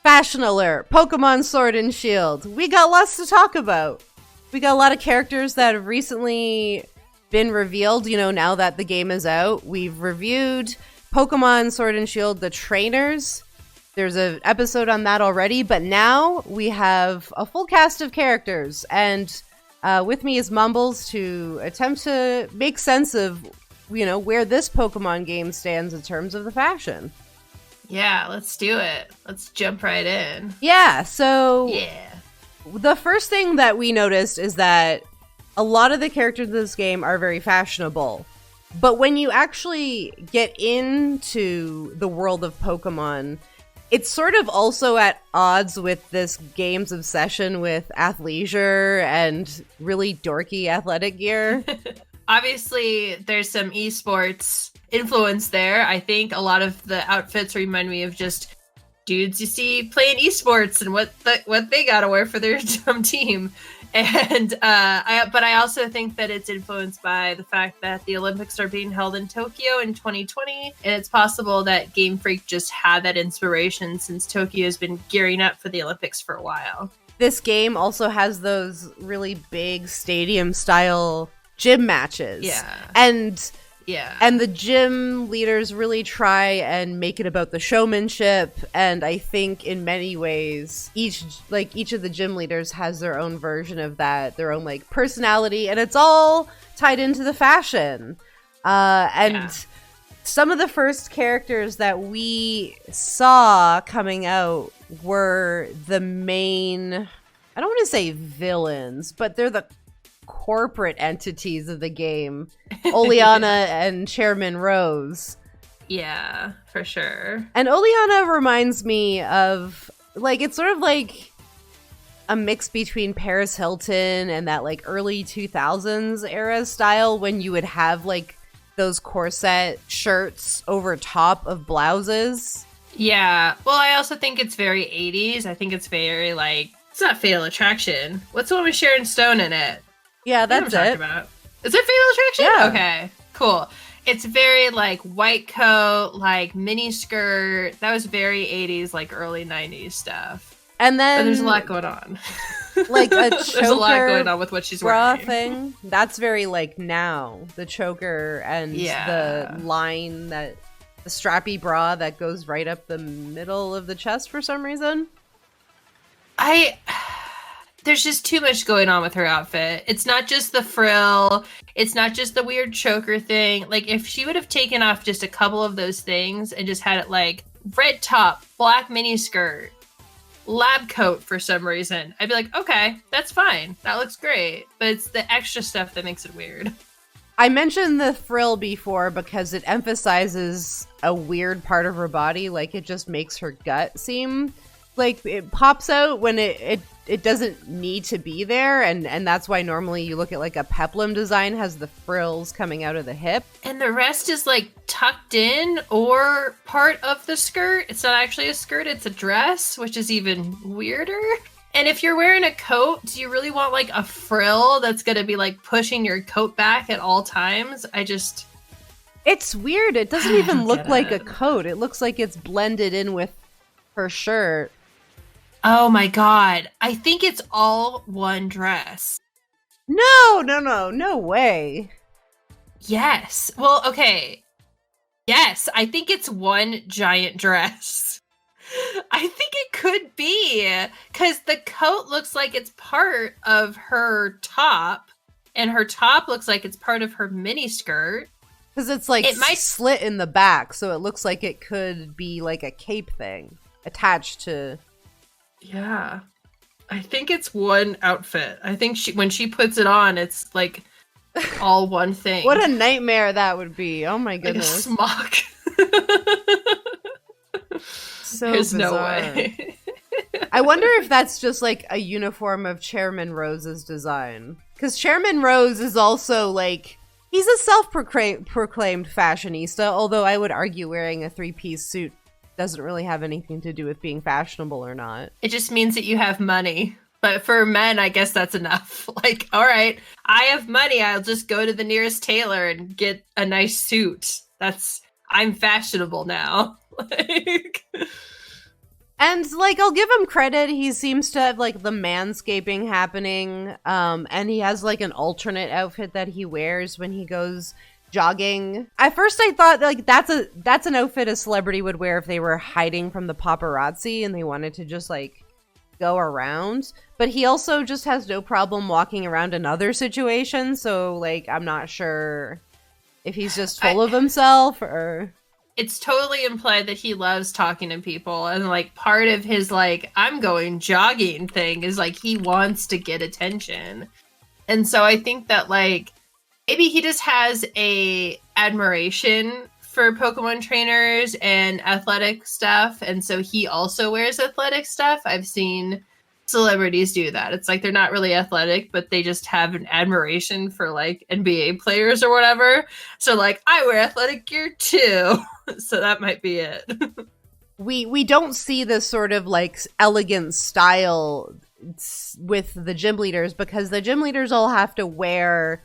Fashion alert, Pokemon Sword and Shield. We got lots to talk about. We got a lot of characters that have recently been revealed, now that the game is out. We've reviewed Pokemon Sword and Shield, the trainers. There's an episode on that already, but now we have a full cast of characters. And with me is Mumbles to attempt to make sense of, where this Pokemon game stands in terms of the fashion. Yeah, let's do it. Let's jump right in. Yeah, so the first thing that we noticed is that a lot of the characters in this game are very fashionable. But when you actually get into the world of Pokemon, it's sort of also at odds with this game's obsession with athleisure and really dorky athletic gear. Obviously, there's some esports influence there. I think a lot of the outfits remind me of just dudes you see playing esports and what they gotta wear for their team. And I also think that it's influenced by the fact that the Olympics are being held in Tokyo in 2020, and it's possible that Game Freak just had that inspiration since Tokyo has been gearing up for the Olympics for a while. This game also has those really big stadium-style gym matches. And the gym leaders really try and make it about the showmanship. And I think in many ways, each of the gym leaders has their own version of that, their own personality, and it's all tied into the fashion. Some of the first characters that we saw coming out were the main, I don't want to say villains, but they're the corporate entities of the game. Oleanna and Chairman Rose. Yeah, for sure. And Oleanna reminds me of, it's sort of like a mix between Paris Hilton and that early 2000s era style when you would have those corset shirts over top of blouses. Yeah. Well, I also think it's very 80s. I think it's very it's not Fatal Attraction. What's the one with Sharon Stone in it? Yeah, that's it. About. Is it Fatal Attraction? Yeah. Okay, cool. It's very white coat, mini skirt. That was very 80s, early 90s stuff. And then but there's a lot going on. A choker, there's a lot going on with what she's wearing. Thing. That's very now. The choker and the line the strappy bra that goes right up the middle of the chest for some reason. There's just too much going on with her outfit. It's not just the frill. It's not just the weird choker thing. If she would have taken off just a couple of those things and just had it red top, black mini skirt, lab coat for some reason, I'd be like, okay, that's fine. That looks great. But it's the extra stuff that makes it weird. I mentioned the frill before because it emphasizes a weird part of her body. It just makes her gut seem it pops out when it doesn't need to be there, and that's why normally you look at a peplum design has the frills coming out of the hip, and the rest is tucked in or part of the skirt. It's not actually a skirt, it's a dress, which is even weirder. And if you're wearing a coat, do you really want a frill that's gonna be pushing your coat back at all times? It's weird. It doesn't even look like a coat. It looks like it's blended in with her shirt. Oh my god. I think it's all one dress. No way. Yes. Well, okay. Yes, I think it's one giant dress. I think it could be. Because the coat looks like it's part of her top. And her top looks like it's part of her mini skirt. Because it's it might slit in the back. So it looks like it could be a cape thing attached to... Yeah. I think it's one outfit. I think when she puts it on, it's all one thing. What a nightmare that would be. Oh my goodness. A smock. So There's bizarre. No way. I wonder if that's just a uniform of Chairman Rose's design. Because Chairman Rose is also he's a self-proclaimed fashionista, although I would argue wearing a three-piece suit doesn't really have anything to do with being fashionable or not. It just means that you have money. But for men, I guess that's enough. All right, I have money. I'll just go to the nearest tailor and get a nice suit. I'm fashionable now. And, like, I'll give him credit. He seems to have, like, the manscaping happening. And he has, like, an alternate outfit that he wears when he goes jogging. At first I thought, like, that's an outfit a celebrity would wear if they were hiding from the paparazzi and they wanted to just, like, go around. But he also just has no problem walking around in other situations. So, like, I'm not sure if he's just full of himself or... It's totally implied that he loves talking to people, and like part of his like I'm going jogging thing is like he wants to get attention. And so I think that like maybe he just has a admiration for Pokemon trainers and athletic stuff, and so he also wears athletic stuff. I've seen celebrities do that. It's like they're not really athletic, but they just have an admiration for like NBA players or whatever. So like I wear athletic gear too. So that might be it. We don't see this sort of like elegant style with the gym leaders because the gym leaders all have to wear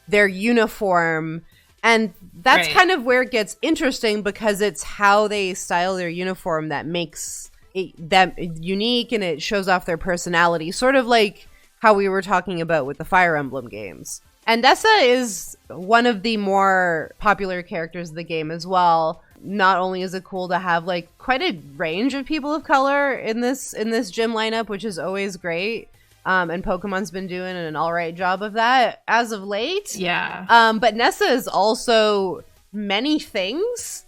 their uniform, and that's kind of where it gets interesting because it's how they style their uniform that makes them unique and it shows off their personality, sort of like how we were talking about with the Fire Emblem games. And Nessa is one of the more popular characters of the game as well. Not only is it cool to have like quite a range of people of color in this gym lineup, which is always great. And Pokemon's been doing an all right job of that as of late. Yeah. But Nessa is also many things.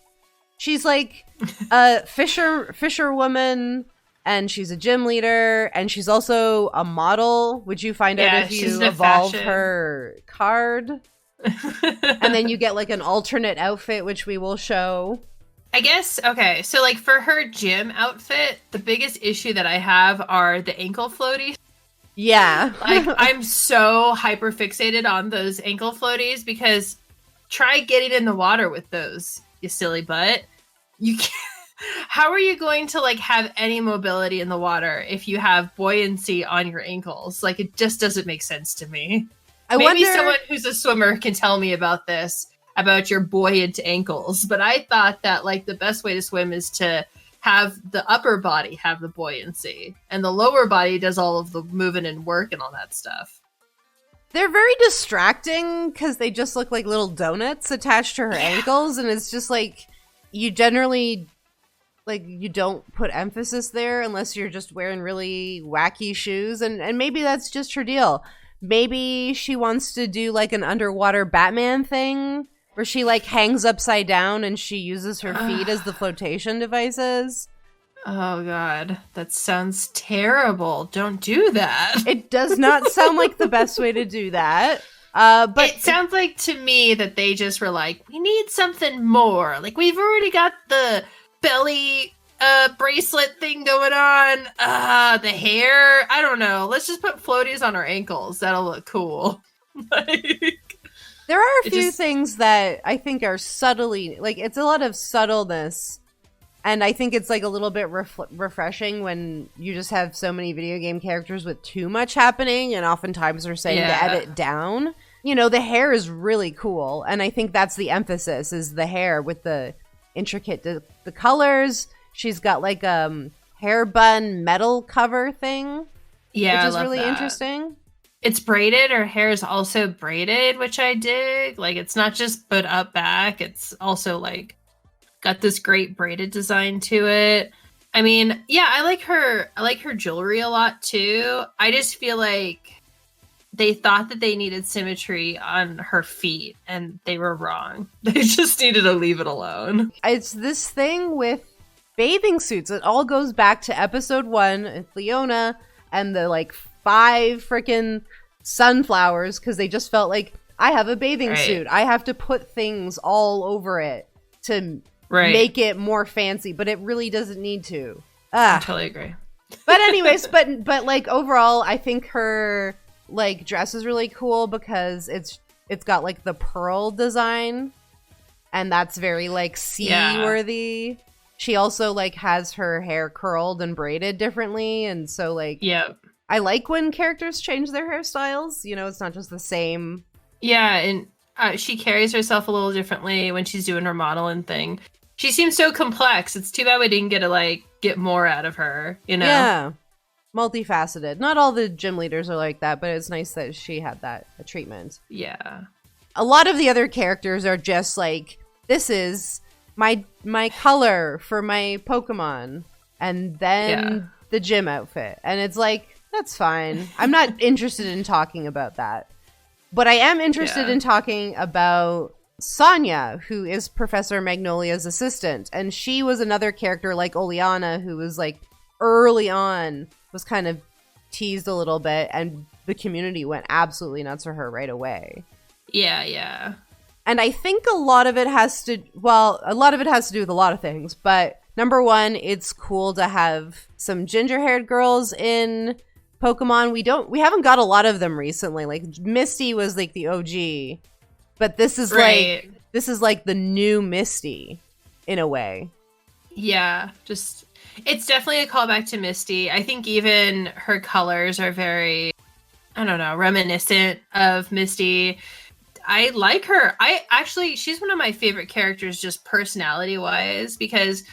She's like a fisherwoman, and she's a gym leader, and she's also a model. Would you find out if you evolve her card? And then you get like an alternate outfit, which we will show. I guess, okay, so like for her gym outfit, the biggest issue that I have are the ankle floaties. Yeah. Like I'm so hyper fixated on those ankle floaties because try getting in the water with those, you silly butt. You can't. How are you going to like have any mobility in the water if you have buoyancy on your ankles? Like it just doesn't make sense to me. Maybe someone who's a swimmer can tell me about this, about your buoyant ankles. But I thought that like the best way to swim is to have the upper body have the buoyancy and the lower body does all of the moving and work and all that stuff. They're very distracting because they just look like little donuts attached to her ankles, and it's just like you generally like you don't put emphasis there unless you're just wearing really wacky shoes, and maybe that's just her deal. Maybe she wants to do like an underwater Batman thing where she like hangs upside down and she uses her feet as the flotation devices. Oh god, that sounds terrible. Don't do that. It does not sound like the best way to do that. But it sounds like to me that they just were like, we need something more. Like we've already got the belly bracelet thing going on. The hair. I don't know. Let's just put floaties on our ankles. That'll look cool. There are a few things that I think are subtly, like, it's a lot of subtleness. And I think it's, like, a little bit refreshing when you just have so many video game characters with too much happening. And oftentimes they're saying to edit down. You know, the hair is really cool. And I think that's the emphasis, is the hair with the intricate, the colors. She's got, like, hair bun metal cover thing. Yeah, which is really interesting. It's braided. Her hair is also braided, which I dig. Like, it's not just put up back. It's also, like, got this great braided design to it. I mean, yeah, I like her jewelry a lot, too. I just feel like they thought that they needed symmetry on her feet, and they were wrong. They just needed to leave it alone. It's this thing with bathing suits. It all goes back to episode 1, it's Leona, and the, like, 5 freaking sunflowers, because they just felt like, I have a bathing suit. I have to put things all over it to make it more fancy, but it really doesn't need to. I totally agree. But anyways, but like overall, I think her like dress is really cool because it's got like the pearl design, and that's very like sea-worthy. Yeah. She also like has her hair curled and braided differently, and so like I like when characters change their hairstyles. You know, it's not just the same. Yeah, and she carries herself a little differently when she's doing her modeling thing. She seems so complex. It's too bad we didn't get to like get more out of her, you know? Yeah. Multifaceted. Not all the gym leaders are like that, but it's nice that she had that treatment. Yeah. A lot of the other characters are just like, this is my color for my Pokemon, and then the gym outfit. And it's like, that's fine. I'm not interested in talking about that. But I am interested in talking about Sonya, who is Professor Magnolia's assistant. And she was another character like Oleanna, who was like early on, was kind of teased a little bit, and the community went absolutely nuts for her right away. Yeah. And I think a lot of it has to do with a lot of things. But number one, it's cool to have some ginger-haired girls in Pokemon. We haven't got a lot of them recently. Like Misty was like the OG, but this is like the new Misty in a way. Yeah, it's definitely a callback to Misty. I think even her colors are very, I don't know, reminiscent of Misty. I like her. She's one of my favorite characters just personality wise, because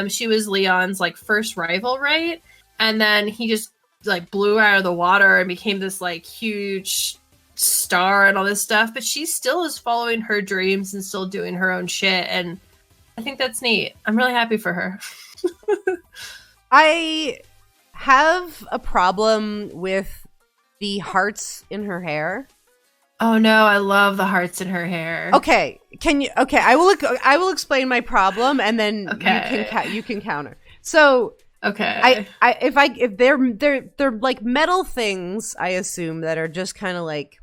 she was Leon's like first rival, right? And then he just like blew out of the water and became this like huge star and all this stuff, but she still is following her dreams and still doing her own shit, and I think that's neat. I'm really happy for her. I have a problem with the hearts in her hair. Oh no, I love the hearts in her hair. Okay, I will explain my problem, and then you can counter. So okay, if they're like metal things, I assume, that are just kind of like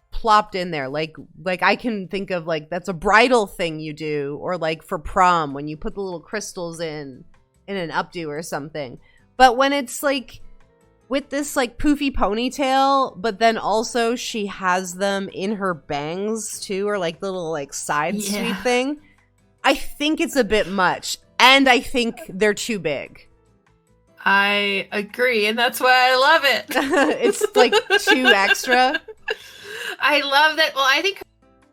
plopped in there, like I can think of like that's a bridal thing you do, or like for prom when you put the little crystals in an updo or something. But when it's like with this like poofy ponytail, but then also she has them in her bangs too, or like little like side sweep thing, I think it's a bit much, and I think they're too big. I agree, and that's why I love it. It's like too extra. I love that. Well, I think her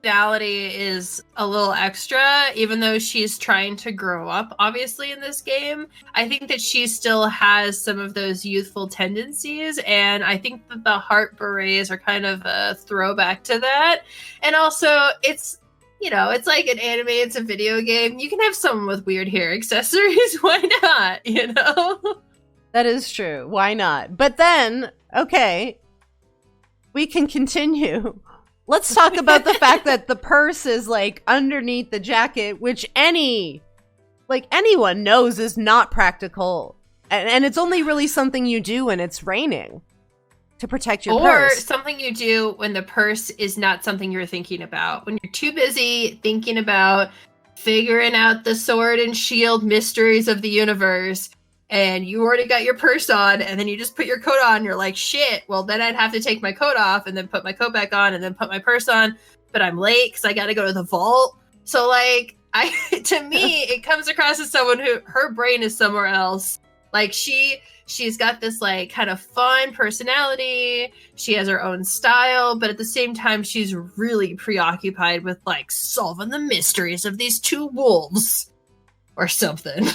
personality is a little extra, even though she's trying to grow up, obviously, in this game. I think that she still has some of those youthful tendencies, and I think that the heart berets are kind of a throwback to that. And also, it's, you know, it's like an anime, it's a video game. You can have someone with weird hair accessories. Why not, you know? That is true. Why not? But then, okay, we can continue. Let's talk about the fact that the purse is like underneath the jacket, which anyone knows is not practical. And it's only really something you do when it's raining to protect your purse. Or something you do when the purse is not something you're thinking about. When you're too busy thinking about figuring out the sword and shield mysteries of the universe, and you already got your purse on, and then you just put your coat on, you're like, shit, well, then I'd have to take my coat off, and then put my coat back on, and then put my purse on, but I'm late, because I gotta go to the vault. So, like, to me, it comes across as someone who, her brain is somewhere else. Like, she's got this, like, kind of fun personality, she has her own style, but at the same time, she's really preoccupied with, like, solving the mysteries of these two wolves, or something.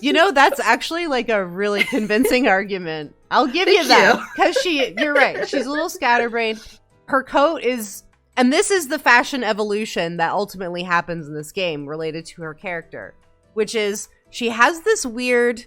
You know, that's actually like a really convincing argument. I'll give you that. Because you're right. She's a little scatterbrained. Her coat is, and this is the fashion evolution that ultimately happens in this game related to her character, which is she has this weird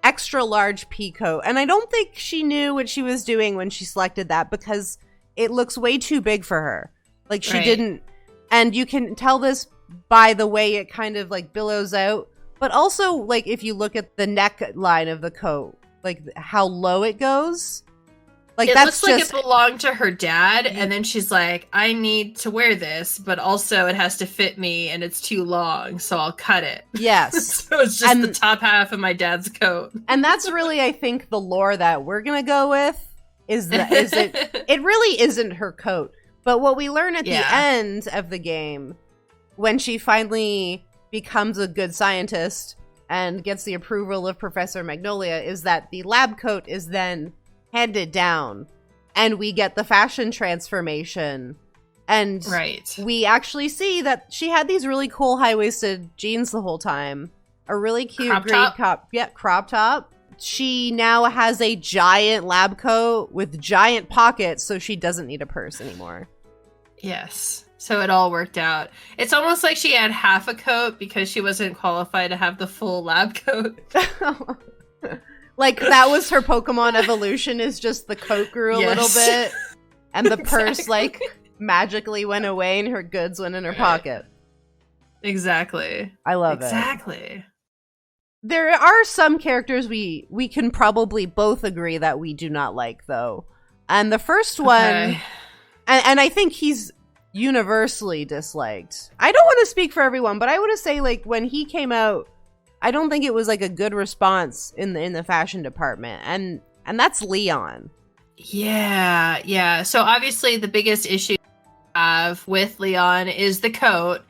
extra large pea coat. And I don't think she knew what she was doing when she selected that, because it looks way too big for her. Like she didn't, and you can tell this by the way it kind of like billows out. But also, like, if you look at the neckline of the coat, like, how low it goes. Like, it looks like it belonged to her dad, and then she's like, I need to wear this, but also it has to fit me, and it's too long, so I'll cut it. Yes. So it's just the top half of my dad's coat. And that's really, I think, the lore that we're gonna go with, it really isn't her coat. But what we learn at the end of the game, when she finally becomes a good scientist and gets the approval of Professor Magnolia, is that the lab coat is then handed down, and we get the fashion transformation And Right. we actually see that she had these really cool high-waisted jeans the whole time. A really cute crop top. She now has a giant lab coat with giant pockets, so she doesn't need a purse anymore. Yes. So it all worked out. It's almost like she had half a coat because she wasn't qualified to have the full lab coat. Like, that was her Pokemon evolution, is just the coat grew a little bit, and the purse, like, magically went away and her goods went in her pocket. Exactly. I love it. Exactly. There are some characters we can probably both agree that we do not like, though. And the first one, and I think he's universally disliked. I don't want to speak for everyone, but I want to say, like, when he came out, I don't think it was like a good response in the fashion department, and that's Leon. Yeah. So obviously the biggest issue I have with Leon is the coat.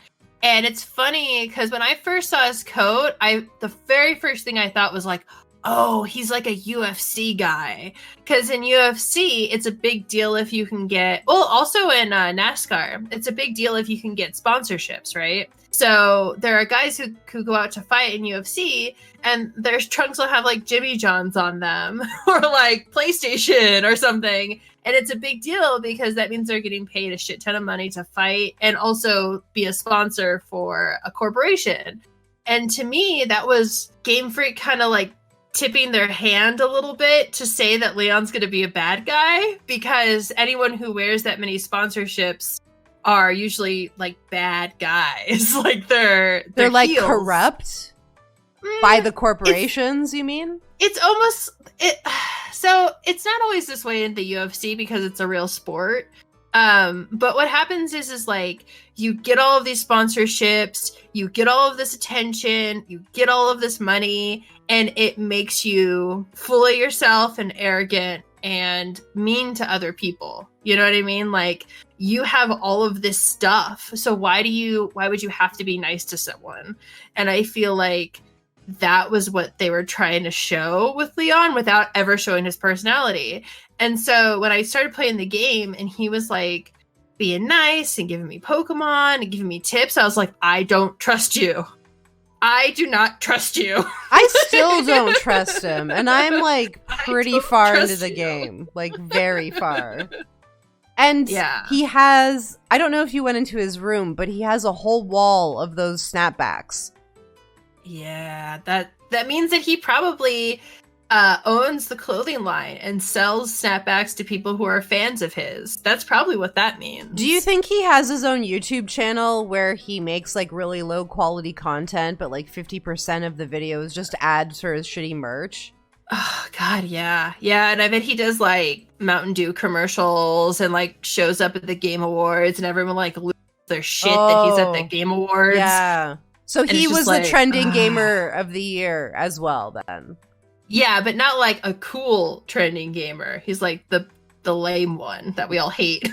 And it's funny because when I first saw his coat, the very first thing I thought was like, oh, he's like a UFC guy. Because in UFC, it's a big deal if you can get, well, also in NASCAR, it's a big deal if you can get sponsorships, right? So there are guys who go out to fight in UFC, and their trunks will have like Jimmy John's on them or like PlayStation or something. And it's a big deal because that means they're getting paid a shit ton of money to fight and also be a sponsor for a corporation. And to me, that was Game Freak kind of like tipping their hand a little bit to say that Leon's going to be a bad guy, because anyone who wears that many sponsorships are usually like bad guys. Like they're like heels. Corrupt by the corporations, you mean? It's almost so it's not always this way in the UFC because it's a real sport. But what happens is like you get all of these sponsorships, you get all of this attention, you get all of this money, and it makes you full of yourself and arrogant and mean to other people. You know what I mean? Like, you have all of this stuff, so why would you have to be nice to someone? And I feel like that was what they were trying to show with Leon without ever showing his personality. And so when I started playing the game and he was like being nice and giving me Pokemon and giving me tips, I was like, I don't trust you. I do not trust you. I still don't trust him. And I'm like pretty far into the game, like very far. And he has, I don't know if you went into his room, but he has a whole wall of those snapbacks. Yeah, that means that he probably owns the clothing line and sells snapbacks to people who are fans of his. That's probably what that means. Do you think he has his own YouTube channel where he makes like really low quality content, but like 50% of the videos just ads for his shitty merch? Oh God, yeah. And I bet he does like Mountain Dew commercials and like shows up at the Game Awards and everyone like loses their shit that he's at the Game Awards. Yeah. So and he was like, the trending gamer of the year as well then. Yeah, but not like a cool trending gamer. He's like the lame one that we all hate.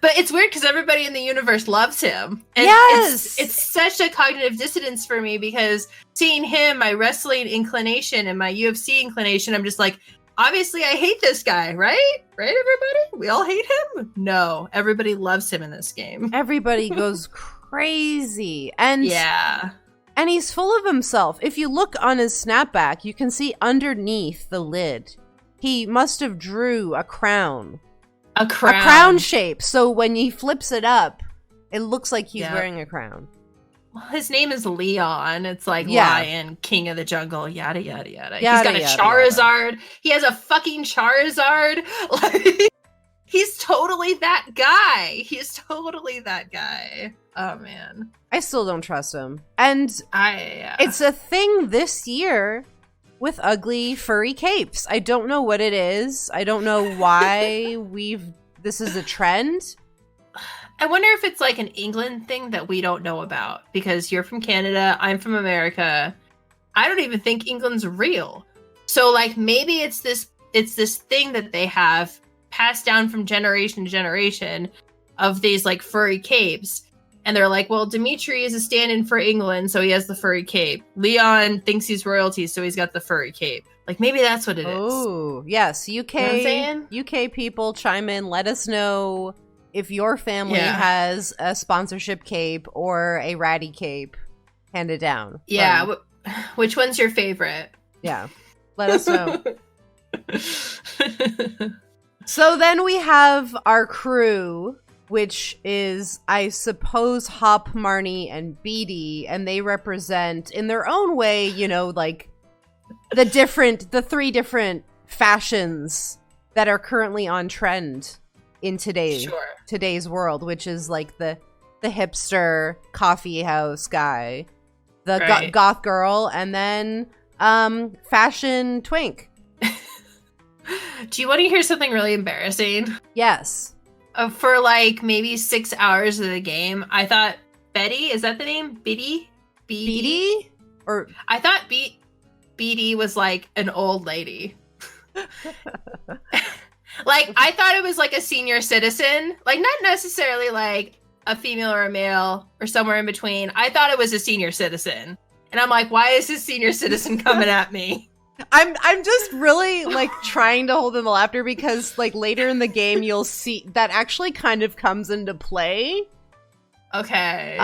But it's weird because everybody in the universe loves him. And yes! It's such a cognitive dissonance for me because seeing him, my wrestling inclination and my UFC inclination, I'm just like, obviously I hate this guy, right? Right, everybody? We all hate him? No, everybody loves him in this game. Everybody goes crazy. And and he's full of himself. If you look on his snapback, you can see underneath the lid, he must have drew a crown. A crown shape. So when he flips it up, it looks like he's wearing a crown. Well, his name is Leon. It's like Lion, King of the Jungle, yada, yada, yada. He's got a Charizard. Yada. He has a fucking Charizard. Like, he's totally that guy. Oh, man. I still don't trust him. And it's a thing this year with ugly furry capes. I don't know what it is. I don't know why this is a trend. I wonder if it's like an England thing that we don't know about, because you're from Canada, I'm from America. I don't even think England's real. So like maybe it's this thing that they have passed down from generation to generation of these like furry capes. And they're like, well, Dimitri is a stand-in for England, so he has the furry cape. Leon thinks he's royalty, so he's got the furry cape. Like, maybe that's what it is. Oh, yes. UK, you know what I'm saying? UK people, chime in. Let us know if your family Yeah. has a sponsorship cape or a ratty cape, hand it down. Yeah. Which one's your favorite? Yeah. Let us know. So then we have our crew, which is, I suppose, Hop, Marnie, and Beatty, and they represent, in their own way, you know, like the three different fashions that are currently on trend in today's world, which is like the hipster coffee house guy, the goth girl, and then fashion twink. Do you want to hear something really embarrassing? Yes. For like maybe 6 hours of the game, I thought Betty, is that the name? Beatty? Beatty? Or I thought Beatty was like an old lady. Like, I thought it was like a senior citizen. Like, not necessarily like a female or a male or somewhere in between. I thought it was a senior citizen. And I'm like, why is this senior citizen coming at me? I'm just really like trying to hold in the laughter because like later in the game you'll see that actually kind of comes into play. Okay.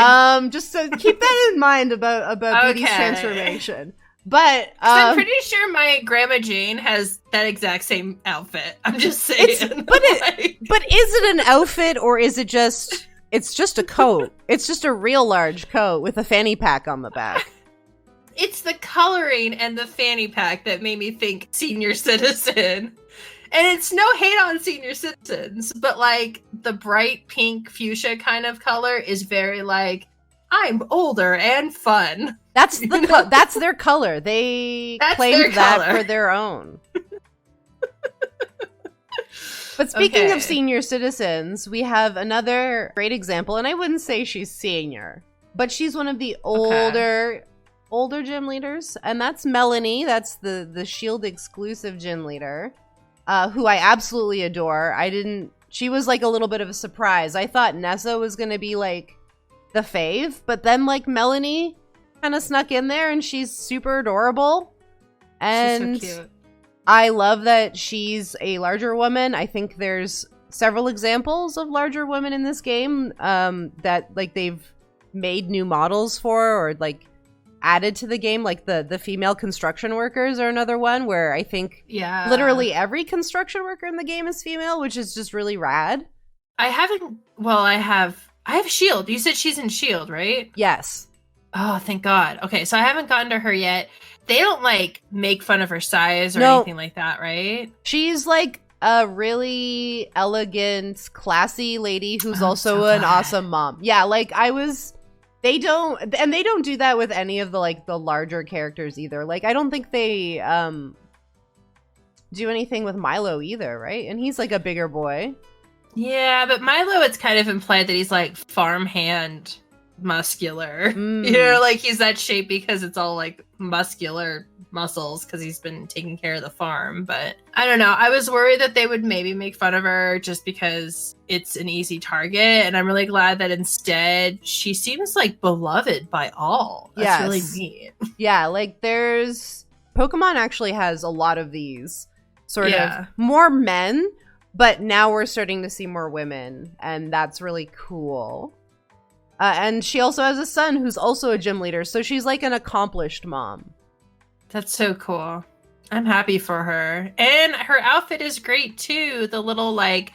Just to keep that in mind about Beatty's transformation. But I'm pretty sure my grandma Jane has that exact same outfit. I'm just saying. But is it an outfit or is it just? It's just a coat. It's just a real large coat with a fanny pack on the back. It's the coloring and the fanny pack that made me think senior citizen. And it's no hate on senior citizens, but like the bright pink fuchsia kind of color is very like, I'm older and fun. That's that's their color. They claimed that for their own. But speaking of senior citizens, we have another great example, and I wouldn't say she's senior, but she's one of the older gym leaders, and that's Melanie. That's the S.H.I.E.L.D. exclusive gym leader, who I absolutely adore. She was like a little bit of a surprise. I thought Nessa was going to be like the fave, but then like Melanie kind of snuck in there, and she's super adorable. And she's so cute. I love that she's a larger woman. I think there's several examples of larger women in this game that like they've made new models for or like added to the game. Like the female construction workers are another one where I think literally every construction worker in the game is female, which is just really rad. I have S.H.I.E.L.D. You said she's in S.H.I.E.L.D., right? Yes. Oh, thank God. Okay, so I haven't gotten to her yet. They don't like make fun of her size or anything like that, right? She's like a really elegant, classy lady who's also an awesome mom. Yeah, like they don't do that with any of the like the larger characters either. Like I don't think they do anything with Milo either, right? And he's like a bigger boy. Yeah, but Milo, it's kind of implied that he's like farmhand muscular. You know, like he's that shape because it's all like muscular muscles because he's been taking care of the farm. But I don't know. I was worried that they would maybe make fun of her just because it's an easy target. And I'm really glad that instead she seems like beloved by all. That's really neat. Yeah, like Pokemon actually has a lot of these sort of more men, but now we're starting to see more women, and that's really cool. And she also has a son who's also a gym leader, so she's like an accomplished mom. That's so cool. I'm happy for her. And her outfit is great too. The little like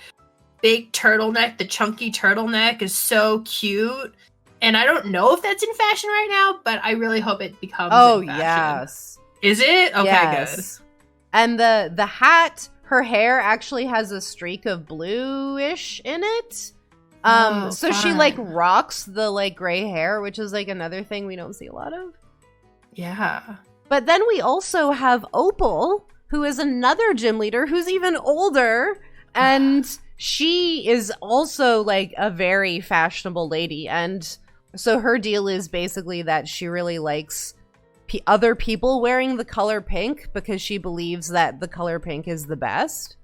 big turtleneck, the chunky turtleneck is so cute. And I don't know if that's in fashion right now, but I really hope it becomes in fashion. Yes. Is it? Okay, yes. Good. And the hat, her hair actually has a streak of bluish in it. So fun. She like rocks the like gray hair, which is like another thing we don't see a lot of. Yeah. But then we also have Opal, who is another gym leader who's even older, and she is also like a very fashionable lady. And so her deal is basically that she really likes other people wearing the color pink because she believes that the color pink is the best.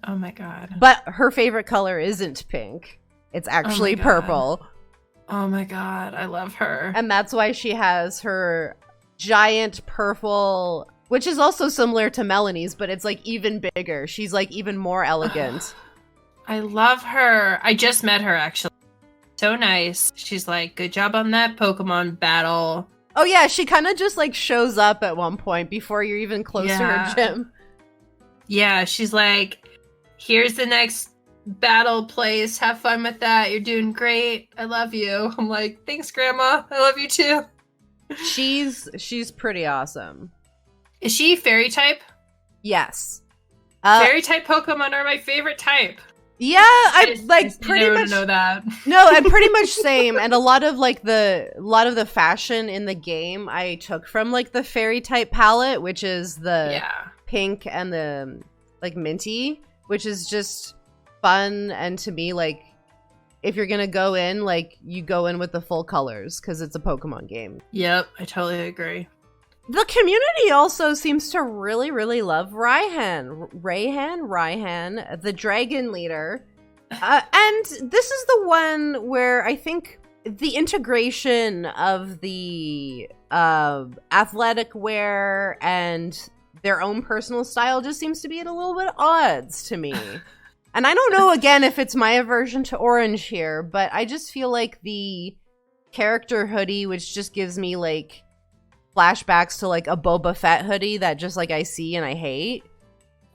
Oh my God. But her favorite color isn't pink. It's actually purple. Oh my God. I love her. And that's why she has her giant purple, which is also similar to Melanie's, but it's like even bigger. She's like even more elegant. I love her. I just met her, actually. So nice. She's like, good job on that Pokemon battle. Oh yeah, she kind of just like shows up at one point before you're even close to her gym. Yeah, she's like, here's the next battle place. Have fun with that. You're doing great. I love you. I'm like, thanks, Grandma. I love you too. She's pretty awesome. Is she fairy type? Yes. Fairy type Pokemon are my favorite type. Yeah, I like pretty much know that. No, I'm pretty much same, and a lot of the fashion in the game I took from like the fairy type palette, which is the pink and the like minty, which is just fun. And to me, like, if you're gonna go in, like, you go in with the full colors because it's a Pokemon game. Yep, I totally agree. The community also seems to really, really love Raihan, the dragon leader. And this is the one where I think the integration of the athletic wear and their own personal style just seems to be at a little bit odds to me. And I don't know, again, if it's my aversion to orange here, but I just feel like the character hoodie, which just gives me, like, flashbacks to like a Boba Fett hoodie that just like I see and I hate.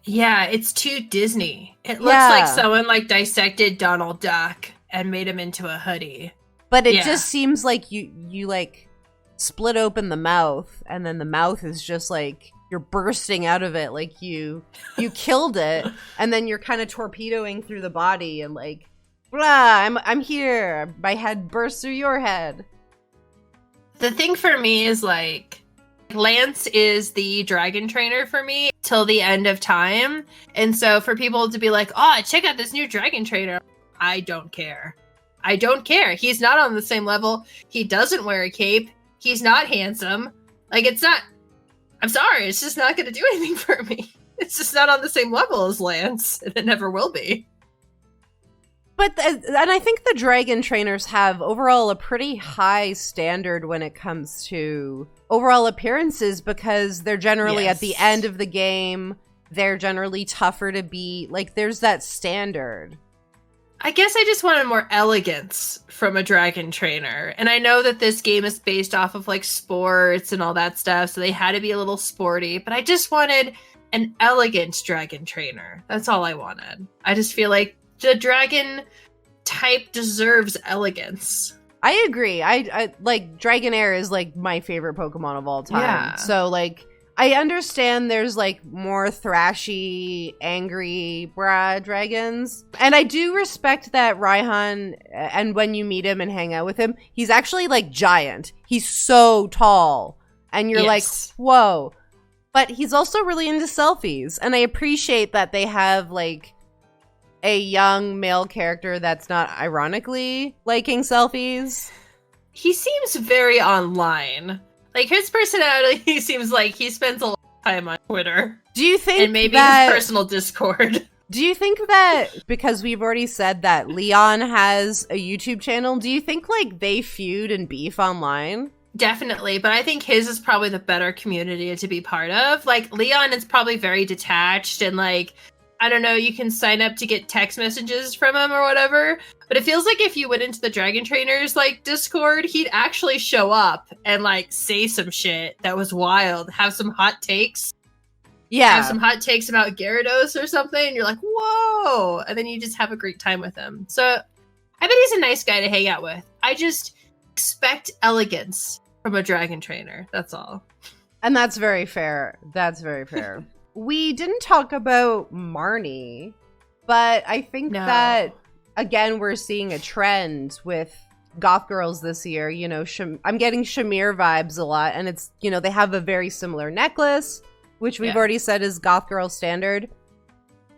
Yeah, it's too Disney. It looks like someone like dissected Donald Duck and made him into a hoodie. But it just seems like you like split open the mouth and then the mouth is just like you're bursting out of it like you killed it and then you're kind of torpedoing through the body and like blah, I'm here. My head bursts through your head. The thing for me is, like, Lance is the dragon trainer for me till the end of time. And so for people to be like, oh, check out this new dragon trainer, I don't care. I don't care. He's not on the same level. He doesn't wear a cape. He's not handsome. Like, it's not... I'm sorry, it's just not going to do anything for me. It's just not on the same level as Lance. And it never will be. But, and I think the dragon trainers have overall a pretty high standard when it comes to overall appearances because they're generally at the end of the game, they're generally tougher to beat. Like, there's that standard. I guess I just wanted more elegance from a dragon trainer. And I know that this game is based off of, like, sports and all that stuff, so they had to be a little sporty. But I just wanted an elegant dragon trainer. That's all I wanted. I just feel like the dragon type deserves elegance. I agree. I like Dragonair is like my favorite Pokemon of all time. Yeah. So like I understand there's like more thrashy, angry dragons. And I do respect that Raihan, and when you meet him and hang out with him, he's actually like giant. He's so tall. And you're like, whoa. But he's also really into selfies. And I appreciate that they have like a young male character that's not ironically liking selfies. He seems very online. Like, his personality seems like he spends a lot of time on Twitter. Do you think and maybe his personal Discord. Do you think that, because we've already said that Leon has a YouTube channel, do you think, like, they feud and beef online? Definitely, but I think his is probably the better community to be part of. Like, Leon is probably very detached and, like, I don't know, you can sign up to get text messages from him or whatever. But it feels like if you went into the Dragon Trainers, like, Discord, he'd actually show up and, like, say some shit that was wild. Have some hot takes. Yeah. Have some hot takes about Gyarados or something. And you're like, whoa! And then you just have a great time with him. So, I bet he's a nice guy to hang out with. I just expect elegance from a Dragon Trainer. That's all. And that's very fair. That's very fair. We didn't talk about Marnie, but I think that, again, we're seeing a trend with goth girls this year. You know, I'm getting Shamir vibes a lot, and it's, you know, they have a very similar necklace, which we've already said is goth girl standard.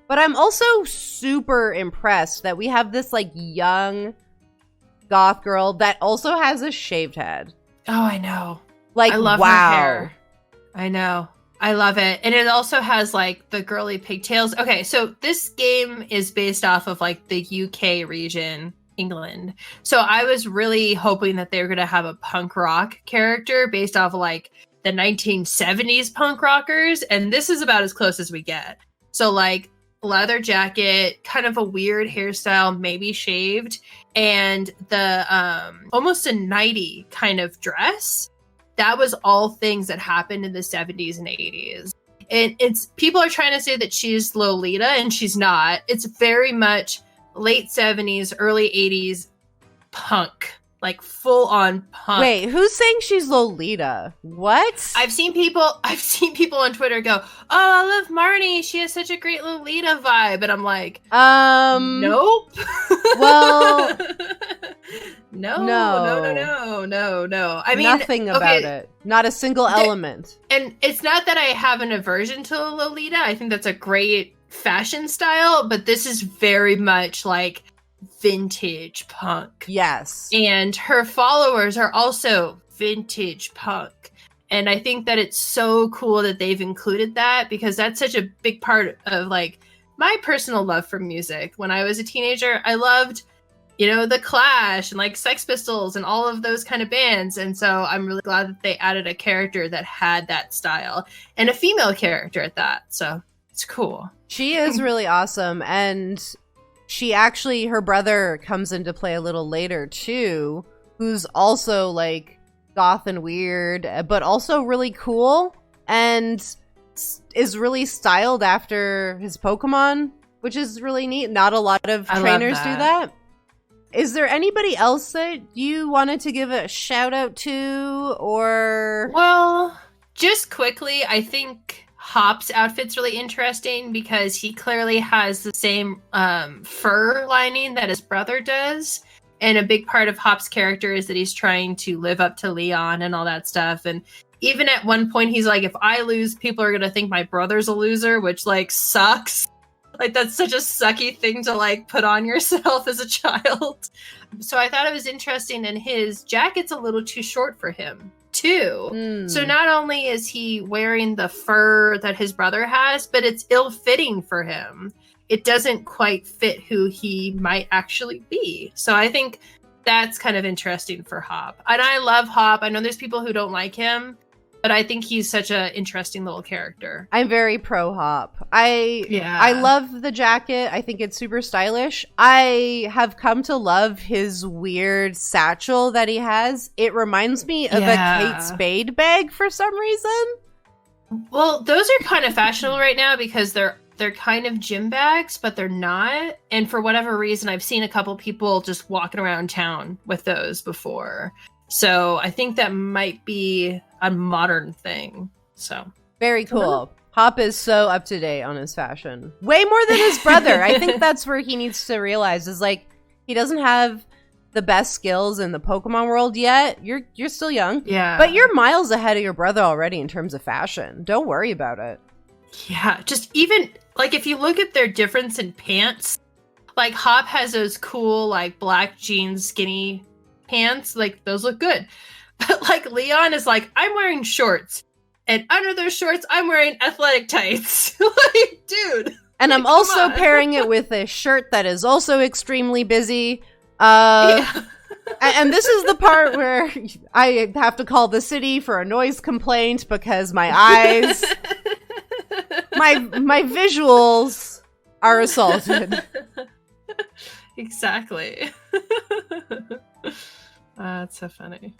But I'm also super impressed that we have this, like, young goth girl that also has a shaved head. Oh, I know. Like, I love wow. her hair. I know. I love it. And it also has, like, the girly pigtails. Okay, so this game is based off of, like, the UK region, England. So I was really hoping that they were going to have a punk rock character based off of, like, the 1970s punk rockers. And this is about as close as we get. So, like, leather jacket, kind of a weird hairstyle, maybe shaved, and the almost a nighty kind of dress. That was all things that happened in the 70s and 80s. And it's people are trying to say that she's Lolita, and she's not. It's very much late 70s, early 80s punk. Like full on punk. Wait, who's saying she's Lolita? What? I've seen people on Twitter go, "Oh, I love Marnie. She has such a great Lolita vibe." And I'm like, nope. Well, no. I mean, nothing about it. Not a single element. And it's not that I have an aversion to Lolita. I think that's a great fashion style, but this is very much like vintage punk. Yes. And her followers are also vintage punk. And I think that it's so cool that they've included that, because that's such a big part of like my personal love for music. When I was a teenager, I loved, the Clash and like Sex Pistols and all of those kind of bands. And so I'm really glad that they added a character that had that style, and a female character at that. So it's cool. She is really awesome. And her brother comes into play a little later too, who's also like goth and weird, but also really cool, and is really styled after his Pokemon, which is really neat. Not a lot of trainers do that. Is there anybody else that you wanted to give a shout out to, or? Well, just quickly, I think Hop's outfit's really interesting because he clearly has the same fur lining that his brother does. And a big part of Hop's character is that he's trying to live up to Leon and all that stuff. And even at one point, he's like, if I lose, people are going to think my brother's a loser, which like sucks. Like, that's such a sucky thing to like put on yourself as a child. So I thought it was interesting, and his jacket's a little too short for him too. So not only is he wearing the fur that his brother has, but it's ill-fitting for him. It doesn't quite fit who he might actually be. So I think that's kind of interesting for Hop. And I love Hop. I know there's people who don't like him, but I think he's such an interesting little character. I'm very pro Hop. I love the jacket. I think it's super stylish. I have come to love his weird satchel that he has. It reminds me of a Kate Spade bag for some reason. Well, those are kind of fashionable right now because they're kind of gym bags, but they're not. And for whatever reason, I've seen a couple people just walking around town with those before. So I think that might be a modern thing. So very cool. Hop is so up to date on his fashion. Way more than his brother. I think that's where he needs to realize is like he doesn't have the best skills in the Pokemon world yet. You're still young. Yeah. But you're miles ahead of your brother already in terms of fashion. Don't worry about it. Yeah, just even like if you look at their difference in pants, like Hop has those cool like black jeans skinny pants, like those look good. But like Leon is like, I'm wearing shorts, and under those shorts I'm wearing athletic tights. Like, dude. And I'm also pairing it with a shirt that is also extremely busy. And this is the part where I have to call the city for a noise complaint because my eyes, my visuals are assaulted. Exactly. That's so funny.